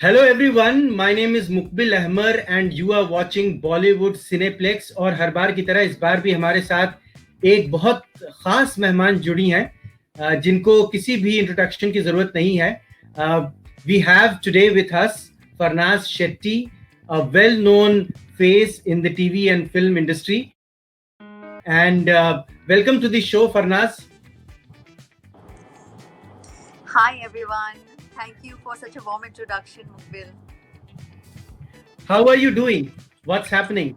Hello everyone, my name is Mukbil Ahmer and you are watching Bollywood Cineplex और हर बार की तरह इस बार भी हमारे साथ एक बहुत खास मेहमान जुड़ी हैं जिनको किसी भी इंट्रोडक्शन की जरूरत नहीं है. We have today with us Farnaz Shetty, a well-known face in the TV and film industry. And welcome to the show, Farnaz. Hi everyone. Thank you for such a warm introduction, Mukbil. How are you doing? What's happening?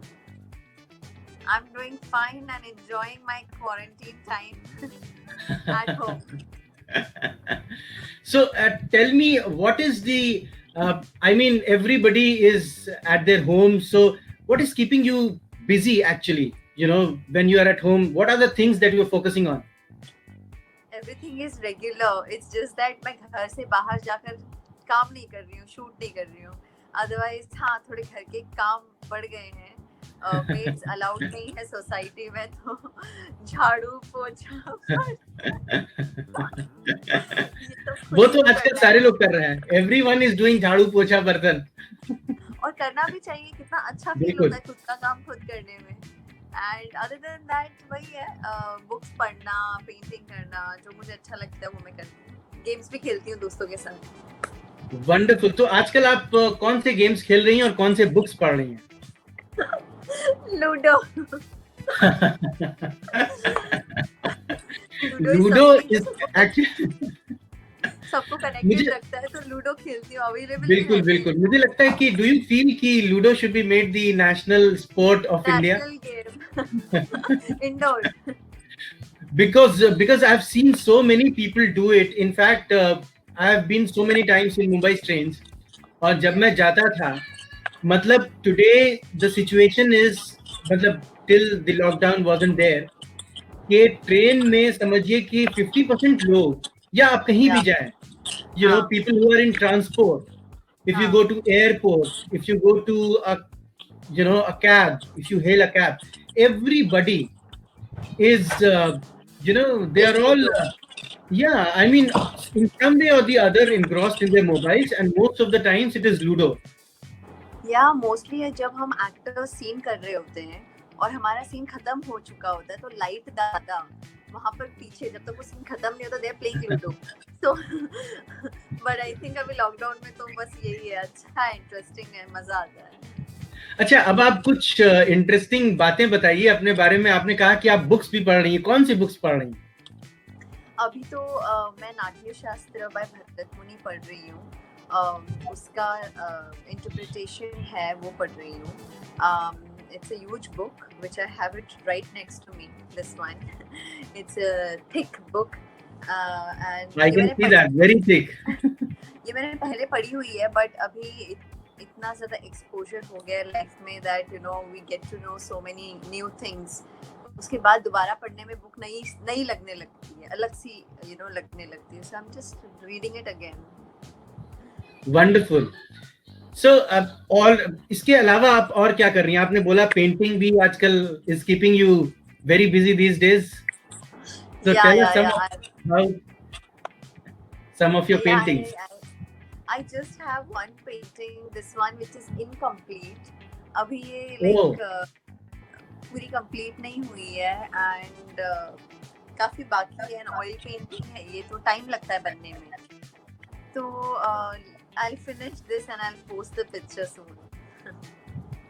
I'm doing fine and enjoying my quarantine time at home. So tell me, what is the, everybody is at their home. So what is keeping you busy actually? You know, when you are at home, what are the things that you're focusing on? Everything is regular. It's just that मैं घर से बाहर जाकर काम नहीं कर रही हूँ, शूट नहीं कर रही हूँ. Otherwise, हाँ, थोड़े घर के काम बढ़ गए हैं. मेड्स अलाउड नहीं है सोसाइटी में, तो झाड़ू पोछा वो तो आजकल सारे लोग कर रहे हैं. Everyone is doing झाड़ू पोछा बर्तन. और करना भी चाहिए. कितना अच्छा फील होता है खुद का काम खुद करने में. एंड अदर देन दैट वही है, बुक्स पढ़ना, पेंटिंग करना, जो मुझे अच्छा लगता है वो मैं करती हूँ. गेम्स भी खेलती हूँ दोस्तों के साथ. वंडरफुल. तो आजकल आप कौन से गेम्स खेल रही हैं और कौन से बुक्स पढ़ रही हैं? लूडो. लूडो इज एक्चुअली सबको कनेक्टेड रखता है, तो लूडो खेलती हूँ. अवेलेबल बिल्कुल बिल्कुल. मुझे लगता है कि डू यू फील कि ludo should be made the national sport of India? Indoor. because I've seen so many people do it. In fact, I have been so many times in Mumbai trains. और जब मैं जाता था, मतलब today the situation is, मतलब till the lockdown wasn't there, कि train में समझिए कि 50% लोग, या आप कहीं भी जाएं, you know, people who are in transport, if you go to airport, if you go to a cab, if you hail a cab, everybody is they are all I mean, in some way or the other engrossed in their mobiles, and most of the times it is Ludo. Mostly जब हम actor scene कर रहे होते हैं और हमारा scene खत्म हो चुका होता है, तो लाइट दादा वहां पर पीछे, जब तक वो सीन खत्म नहीं होता, they are playing ludo. So but I think अभी लॉकडाउन में तो बस यही है. अच्छा, इंटरेस्टिंग है, मजा आता है. अच्छा, अब आप कुछ इंटरेस्टिंग बातें बताइए अपने बारे में. आपने कहा कि आप बुक्स भी पढ़ रही हैं. कौन सी बुक्स पढ़ रही हैं? अभी तो मैं नाट्य शास्त्र बाय भरत मुनि पढ़ रही हूँ. उसका इंटरप्रिटेशन है वो पढ़ रही हूँ. It's a huge book which I have it right next to me. This one, it's a thick book. And I can see that, very thick. ये मैंने पहले पढ़ी हुई है, बट अभी इतना ज़्यादा एक्सपोजर हो गया लाइफ में that we get to know so many new things. उसके बाद दोबारा पढ़ने में बुक नई लगने लगती है, अलग सी लगने लगती है. So I'm just reading it again. Wonderful. So और इसके अलावा आप और क्या कर रही हैं? आपने बोला पेंटिंग भी आजकल is keeping you very busy these days. So tell us some of your paintings. I just have one painting, this one which is incomplete. अभी ये पूरी कंप्लीट नहीं हुई है, एंड काफी बाकी है. ऑयल पेंटिंग है ये, तो टाइम लगता है बनने में. तो I'll finish this and I'll post the picture soon.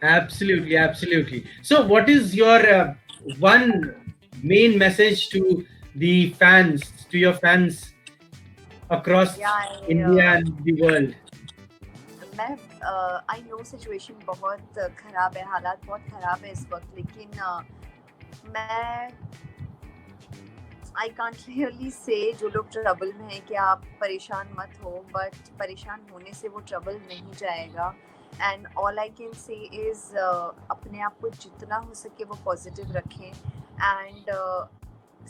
Absolutely. So what is your one main message to the fans, to your fans across India and the world? I know situation बहुत खराब है, हालात बहुत खराब है इस वक्त, लेकिन मैं I can't really say जो लोग ट्रबल में हैं कि आप परेशान मत हो, बट परेशान होने से वो ट्रबल नहीं जाएगा. And all I can say is अपने आप को जितना हो सके वो पॉजिटिव रखें. एंड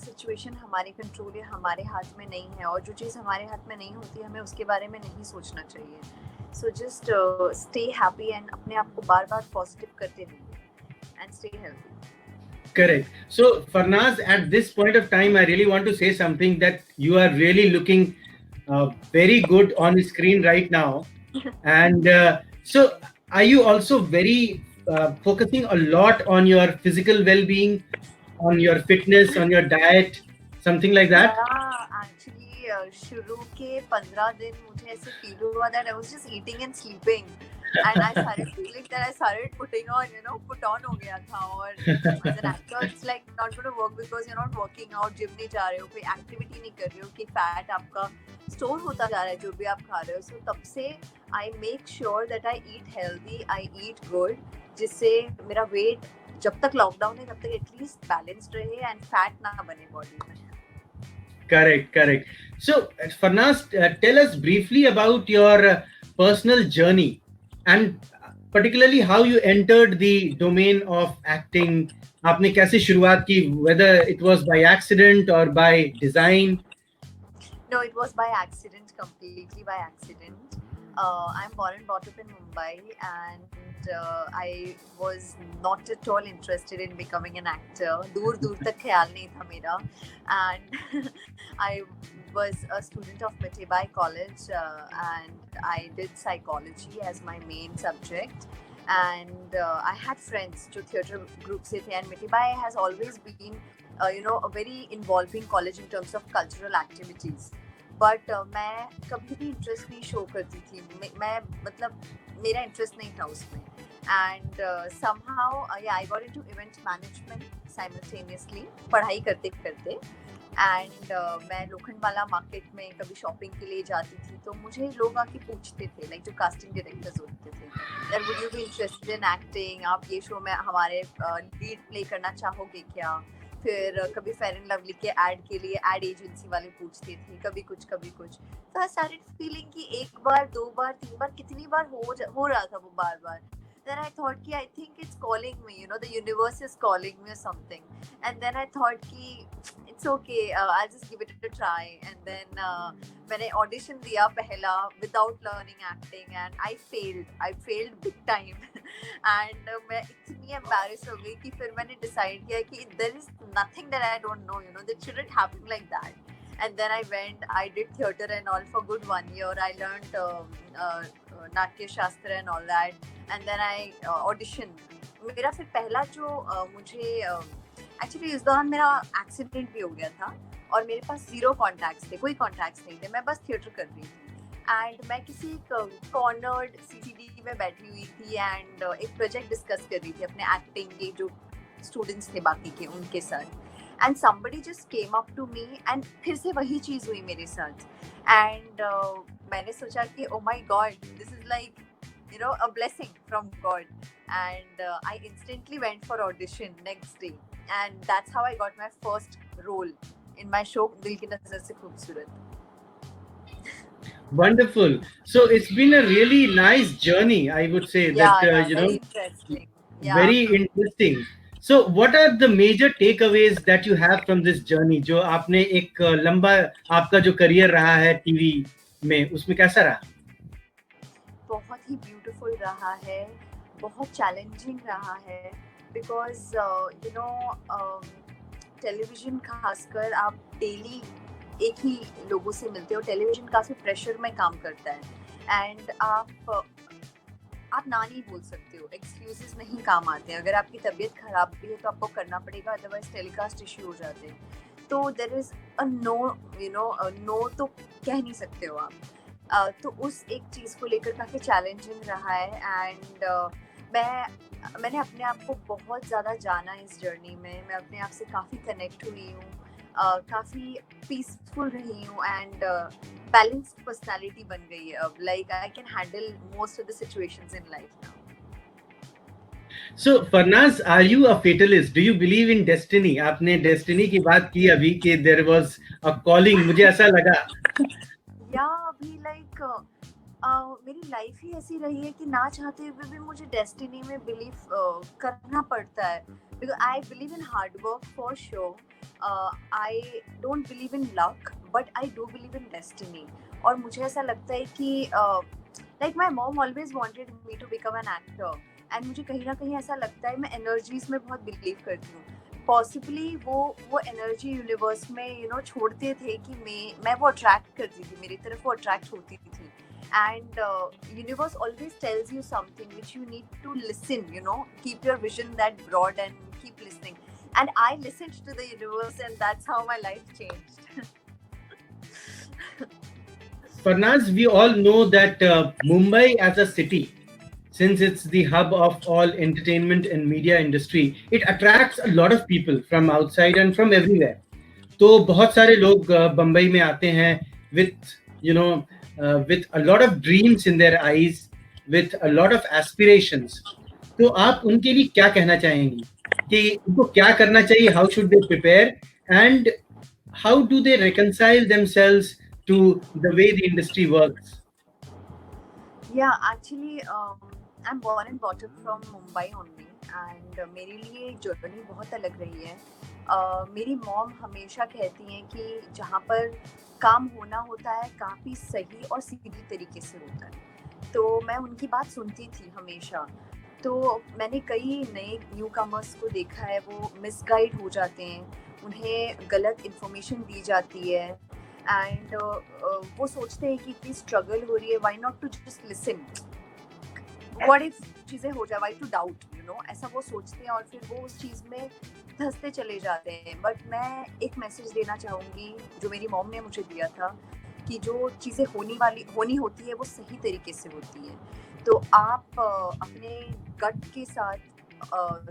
सिचुएशन हमारे कंट्रोल या हमारे हाथ में नहीं है, और जो चीज़ हमारे हाथ में नहीं होती हमें उसके बारे में नहीं सोचना चाहिए. So just stay happy and अपने आप को बार बार पॉजिटिव करते रहिए and stay healthy. Correct. So Farnaz, at this point of time, I really want to say something, that you are really looking very good on the screen right now. And so, are you also very focusing a lot on your physical well-being, on your fitness, on your diet, something like that? Yeah, actually, शुरू के 15 दिन मुझे ऐसे feel हुआ that I was just eating and sleeping, and I started feeling that I started putting on, put on हो गया था. और as an actor, it's like not going to work because you're not working out, gym नहीं जा रहे हो, कोई activity नहीं कर रहे हो, कि fat आपका store होता जा रहा है जो भी आप खा रहे हो. So तब से I make sure that I eat healthy, I eat good, जिससे मेरा weight जब तक लॉकडाउन है तब तक एटलीस्ट बैलेंस्ड रहे एंड फैट ना बने बॉडी में. Correct, correct. So, Farnaz, tell us briefly about your personal journey and particularly how you entered the domain of acting. आपने कैसे शुरुआत की, whether it was by accident or by design? No, it was by accident, completely by accident. I'm born and brought up in Mumbai, and I was not at all interested in becoming an actor. दूर दूर तक ख्याल नहीं था मेरा. And I was a student of Mitibai College, and I did psychology as my main subject. And I had friends जो theatre group से थे, and Mitibai has always been a very involving college in terms of cultural activities. But मैं कभी भी interest नहीं show करती थी. मैं मतलब मेरा इंटरेस्ट नहीं था उसमें. And somehow I got into event management simultaneously पढ़ाई करते करते. एंड मैं लोखंडवाला मार्केट में कभी शॉपिंग के लिए जाती थी तो मुझे लोग आके पूछते थे, लाइक जो कास्टिंग डायरेक्टर्स होते थे, यार would you be interested in acting, आप ये शो में हमारे लीड प्ले करना चाहोगे क्या. फिर कभी फेयर एंड लवली के एड के लिए एड एजेंसी वाले पूछते थे, कभी कुछ कभी कुछ. तो आई स्टार्टेड फीलिंग कि एक बार, दो बार, तीन बार, कितनी बार हो रहा था वो बार बार. Then I thought कि I think it's calling me, the universe is calling me or something. And then I thought कि it's okay, I'll just give it a try. And then मैंने audition दिया पहला without learning acting, and I failed big time. And मैं इतनी embarrassed हो गई कि फिर मैंने decide किया कि there is nothing that I don't know, that shouldn't happen like that. And then I did theatre and all for good 1 year. I learned Natya Shastra and all that. And then I auditioned. मेरा फिर पहला जो मुझे actually इस दौरान मेरा accident भी हो गया था और मेरे पास 0 कॉन्टैक्ट्स थे, कोई कॉन्टैक्ट्स नहीं थे, मैं बस थिएटर कर रही थी. एंड मैं किसी कॉर्नर्ड सीसीडी में बैठी हुई थी एंड एक प्रोजेक्ट डिस्कस कर रही थी अपने एक्टिंग के जो स्टूडेंट्स थे बाकी के उनके साथ. And somebody just came up to me and फिर से वही चीज़ हुई मेरे साथ. एंड मैंने सोचा कि oh my god, this is like a blessing from God. And I instantly went for audition next day, and that's how I got my first role in my show Dil Ki Nazar Se Khoobsurat. Wonderful. So it's been a really nice journey, I would say. Yeah, That very interesting. Yeah. very interesting. So what are the major takeaways that you have from this journey? जो आपने एक लंबा आपका जो career रहा है TV में, उसमें कैसा रहा? बहुत ही ब्यूटीफुल रहा है, बहुत चैलेंजिंग रहा है, बिकॉज टेलीविजन खासकर आप डेली एक ही लोगों से मिलते हो. टेलीविजन काफ़ी प्रेशर में काम करता है एंड आप ना नहीं बोल सकते हो, एक्सक्यूजेस नहीं काम आते हैं. अगर आपकी तबीयत खराब भी है तो आपको करना पड़ेगा, अदरवाइज टेलीकास्ट इश्यू हो जाते हैं. तो there is a no, no तो कह नहीं सकते हो आप. तो उस एक चीज़ को लेकर काफ़ी चैलेंजिंग रहा है. एंड मैंने अपने आप को बहुत ज़्यादा जाना इस जर्नी में. मैं अपने आप से काफ़ी कनेक्ट हुई हूँ, काफ़ी पीसफुल रही हूँ एंड बैलेंस्ड पर्सनालिटी बन गई है अब. Like I can handle most of the situations in life now. So Farnaz, are you a fatalist? Do you believe in destiny? आपने destiny की बात की अभी कि there was a calling. मुझे ऐसा लगा. या अभी लाइक मेरी लाइफ ही ऐसी रही है कि ना चाहते हुए भी मुझे डेस्टिनी में बिलीव करना पड़ता है. Because I believe in hard work for sure. I don't believe in luck, but I do believe in destiny. और मुझे ऐसा लगता है कि like my mom always wanted me to become an actor, and मुझे कहीं ना कहीं ऐसा लगता है, मैं एनर्जीज में बहुत बिलीव करती हूँ. पॉसिबली वो एनर्जी यूनिवर्स में छोड़ते थे कि मैं वो अट्रैक्ट करती थी, मेरी तरफ वो अट्रैक्ट होती थी. and universe always tells you something which you need to listen, you know, keep your vision that broad and keep listening. And I listened to the universe, and that's how my life changed. Farnaz, we all know that Mumbai as a city, since it's the hub of all entertainment and media industry, it attracts a lot of people from outside and from everywhere. तो बहुत सारे लोग बम्बई में आते हैं with you know with a lot of dreams in their eyes, with a lot of aspirations. तो आप उनके लिए क्या कहना चाहेंगी कि उनको क्या करना चाहिए? How should they prepare, and how do they reconcile themselves to the way the industry works? Yeah, actually, I'm born and brought up from Mumbai only, and मेरे लिए जर्नी बहुत अलग रही है. मेरी मॉम हमेशा कहती हैं कि जहाँ पर काम होना होता है काफ़ी सही और सीधी तरीके से होता है, तो मैं उनकी बात सुनती थी हमेशा. तो मैंने कई नए न्यू कमर्स को देखा है, वो मिसगाइड हो जाते हैं, उन्हें गलत इन्फॉर्मेशन दी जाती है, एंड वो सोचते हैं कि इतनी स्ट्रगल हो रही है, why not to just listen, what if चीज़ें हो जाए, why to doubt, you know, ऐसा वो सोचते हैं और फिर वो उस चीज़ में धंसते चले जाते हैं. बट मैं एक मैसेज देना चाहूँगी जो मेरी मॉम ने मुझे दिया था, कि जो चीज़ें होनी होती है वो सही तरीके से होती है. तो आप अपने गट के साथ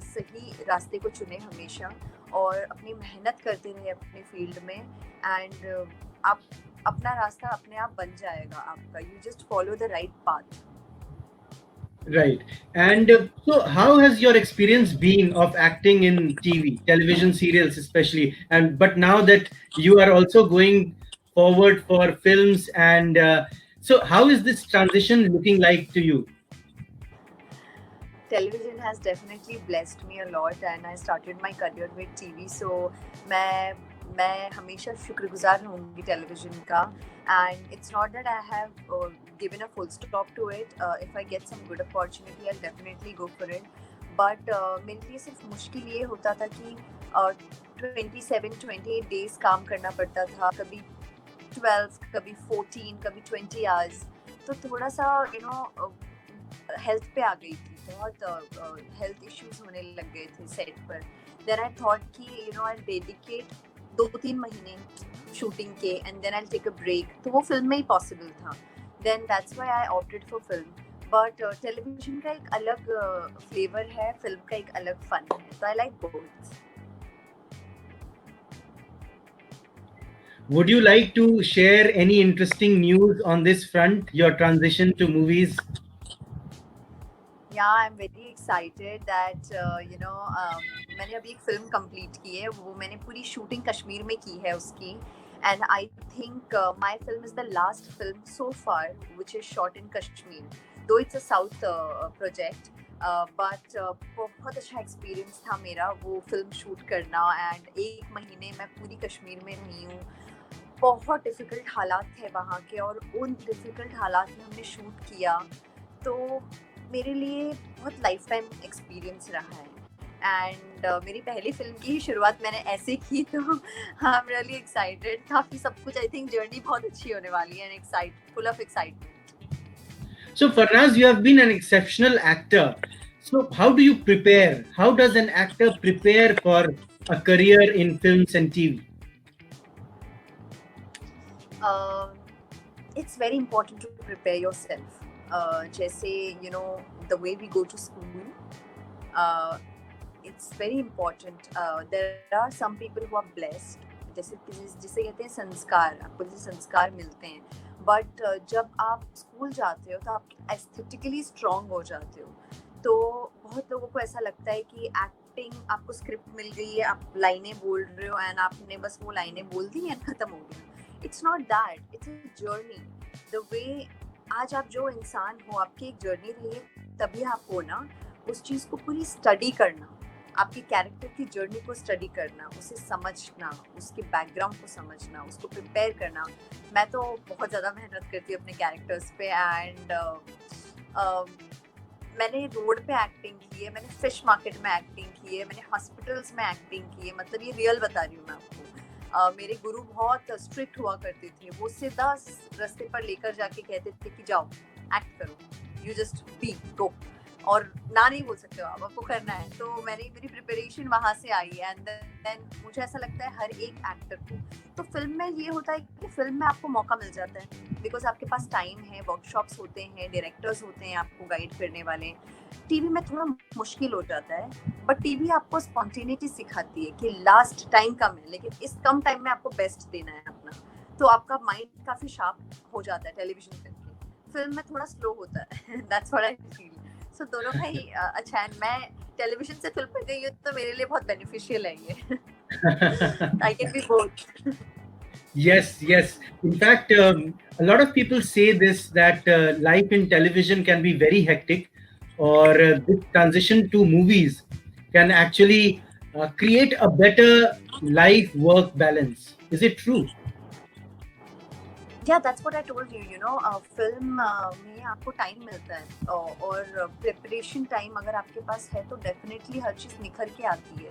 सही रास्ते को चुने हमेशा, और अपनी मेहनत करते रहे अपने फील्ड में, एंड आप अपना रास्ता अपने आप बन जाएगा आपका. You just follow the right path. Right. And so, how has your experience been of acting in TV, television serials, especially? And but now that you are also going forward for films, and so how is this transition looking like to you? Television has definitely blessed me a lot, and I started my career with TV. So मैं हमेशा शुक्रगुजार रहूँगी television का. And it's not that I have given a full stop to it. If I get some good opportunity, I'll definitely go for it. But मेरे लिए सिर्फ मुश्किल ये होता था कि 27-28 days काम करना पड़ता था, कभी 12, कभी 14, कभी 20 hours. तो थोड़ा सा हेल्थ पे आ गई थी, बहुत हेल्थ इश्यूज होने लग गए थे सेट पर. देन आई थॉट कि आई डेडिकेट 2-3 महीने शूटिंग के, and then I take a break. तो वो फिल्म में ही पॉसिबल था. Then that's why I opted for film. But television का एक अलग फ्लेवर है, फिल्म का एक अलग फन है, तो I like both. Would you like to share any interesting news on this front, your transition to movies? Yeah, I'm very excited that मैंने अभी एक फिल्म कंप्लीट की है, वो मैंने पूरी शूटिंग कश्मीर में की है उसकी. And I think my film is the last film so far which is shot in Kashmir, though it's a south project. But बहुत अच्छा एक्सपीरियंस था मेरा वो फिल्म शूट करना, एंड 1 महीने मैं पूरी कश्मीर में रही हूँ. बहुत डिफ़िकल्ट हालात थे वहाँ के, और उन डिफ़िकल्ट हालात में हमने शूट किया. तो मेरे लिए बहुत लाइफ टाइम एक्सपीरियंस रहा है. एंड मेरी पहली फिल्म की ही शुरुआत मैंने ऐसे की, तो आई एम रियली एक्साइटेड. काफ़ी सब कुछ, आई थिंक जर्नी बहुत अच्छी होने वाली है, and full of excitement. So, Farnaz, you have been an exceptional actor. So, how do you prepare? How does an actor prepare for a career in films and TV? It's very important to prepare yourself. जैसे the way we go to school, it's very important. There are some people who are blessed, जैसे जिसे कहते हैं संस्कार, आपको जैसे संस्कार मिलते हैं. बट जब आप स्कूल जाते हो तो आप एस्थेटिकली स्ट्रॉन्ग हो जाते हो. तो बहुत लोगों को ऐसा लगता है कि एक्टिंग, आपको स्क्रिप्ट मिल गई है, आप लाइनें बोल रहे हो, एंड आपने बस वो लाइनें बोल दी एंड खत्म हो गया. It's not that, it's a journey. The way आज आप जो इंसान हो, आपकी एक जर्नी रही है, तभी आप हो ना. उस चीज़ को पूरी स्टडी करना, आपके कैरेक्टर की जर्नी को स्टडी करना, उसे समझना, उसके बैकग्राउंड को समझना, उसको प्रिपेयर करना. मैं तो बहुत ज़्यादा मेहनत करती हूँ अपने कैरेक्टर्स पे. एंड मैंने रोड पे एक्टिंग की है, मैंने फिश मार्केट में एक्टिंग की है, मैंने हॉस्पिटल्स में एक्टिंग की है. मतलब ये रियल बता रही हूँ मैं आपको. मेरे गुरु बहुत स्ट्रिक्ट हुआ करते थे, वो सीधा रास्ते पर लेकर जाके कहते थे कि जाओ एक्ट करो, यू जस्ट बी गो, और ना नहीं बोल सकते हो आप, आपको करना है। तो मेरी प्रिपरेशन वहाँ से आई है, एंड देन मुझे ऐसा लगता है हर एक एक्टर को, तो फिल्म में ये होता है कि फिल्म में आपको मौका मिल जाता है बिकॉज आपके पास टाइम है, वर्कशॉप्स होते हैं, डायरेक्टर्स होते हैं आपको गाइड करने वाले। टीवी में थोड़ा मुश्किल हो जाता है, बट टीवी आपको स्पॉन्टेनिटी सिखाती है कि लास्ट टाइम कम है, लेकिन इस कम टाइम में आपको बेस्ट देना है अपना, तो आपका माइंड काफी शार्प हो जाता है टेलीविजन फिल्म में थोड़ा स्लो होता है। That's what I feel. So दोनों का ही अच्छा है। मैं टेलीविजन से फिल्म पर गई हूँ तो मेरे लिए बहुत बेनिफिशियल है ये। I can be both. Yes, yes. In fact, a lot of people say this, that life in television can be very hectic, or this transition to movies can actually create a better life-work balance. Is it true? Yeah, that's what I told you. You know, film में आपको time मिलता है, और preparation time अगर आपके पास है तो definitely हर चीज़ निखर के आती है।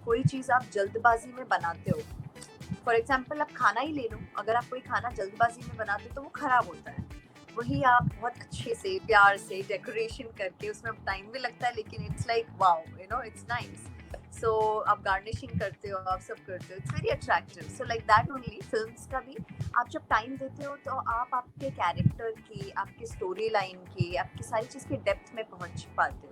कोई चीज़ आप जल्दबाजी में बनाते हो, फॉर एग्जाम्पल आप खाना ही ले लो, अगर आप कोई खाना जल्दबाजी में बनाते हो तो वो खराब होता है। वही आप बहुत अच्छे से प्यार से डेकोरेशन करके, उसमें टाइम भी लगता है लेकिन it's like wow, you know, it's nice. So आप गार्निशिंग करते हो, आप सब करते हो, it's very attractive. So like that only films का भी आप जब टाइम देते हो तो आप आपके कैरेक्टर की, आपकी स्टोरी लाइन की, आपकी सारी चीज़ के डेप्थ में पहुंच पाते हो।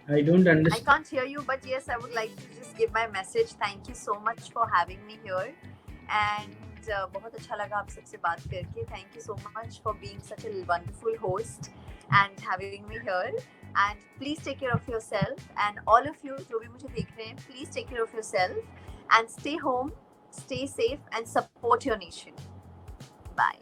I don't I understand. can't hear you, but yes, I would like to just give my message. Thank you so much for having me here, and बहुत अच्छा लगा आप सबसे बात करके. Thank you so much for being such a wonderful host and having me here. And please take care of yourself, and all of you जो भी मुझे देख रहे हैं, please take care of yourself and stay home, stay safe, and support your nation. Bye.